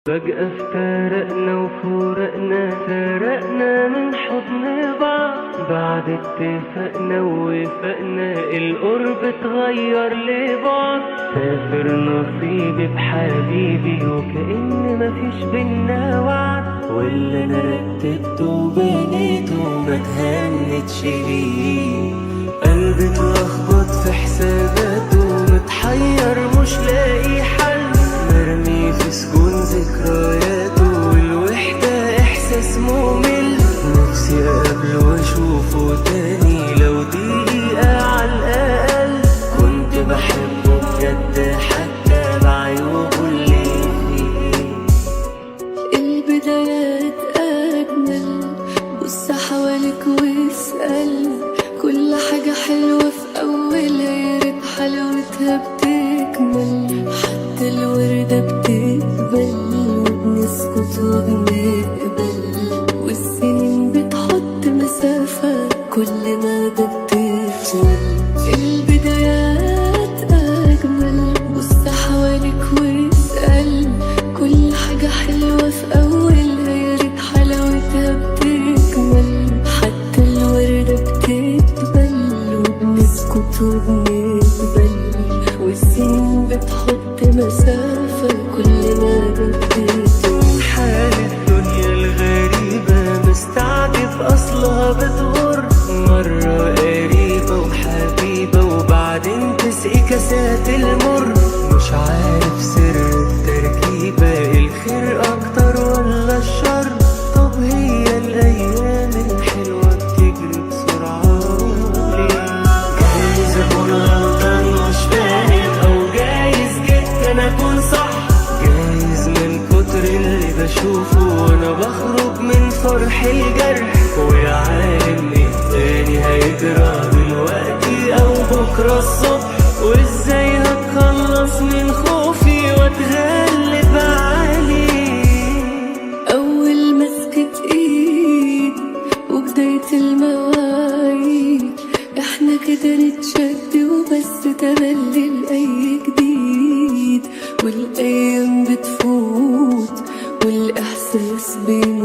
فجأة افترقنا وفرقنا، فرقنا من حضن بعض بعد اتفقنا ووفقنا، القرب اتغير لبعض. سافر نصيبي بحبيبي وكأن مفيش بينا وعد، واللي انا رتبته وبنيته ما تهنتش ليه. قلبي اتلخبط في حساباته، متحير مش لاقي حل، مرمي في سجون ذكرياته، والوحدة احساس ممل. نفسي اقابله واشوفه تاني لو دقيقة على الاقل، كنت بحبه بجد حتى بعيوبه اللي فيه. البدايات اجمل، بص حواليك واسأل، كل حاجة حلوة في اولها يا ريت حلاوتها بتكمل. حتى الوردة بتقبل وبنسكت وبنقبل، والسنين بتحط مسافة كل ما ده بتكمل. البدايات أجمل، بص حواليك واسأل، كل حاجة حلوة في أولها يا ريت حلاوتها بتكمل. حتى الوردة بتقبل وبنسكت وبنقبل، والسنين بتحط مسافة كل ما بتكمل. حال الدنيا الغريبة مستعجب أصلها بتغر، مرة قريبة وحبيبة وبعدين تسقي كاسات المر. مش عارف سر التركيبة، الخير أكتر ولا الشر؟ طب هي الأيام الحلوة بتجري بسرعة ليه؟ جايز أكون غلطان مش فاهم، أو جايز جدا أكون صح، جايز من كتر اللي بشوفه وأنا بخرج من فرح الجرح. ويا عالم إيه تاني هيجرى دلوقتي أو بكرة الصبح، وإزاي هتخلص من خوفي وأتغلب عليه. أول مسكة إيد وبداية المواعيد، إحنا كده نتشد وبس تملي لأي جديد، والأيام بتفوت والإحساس بينا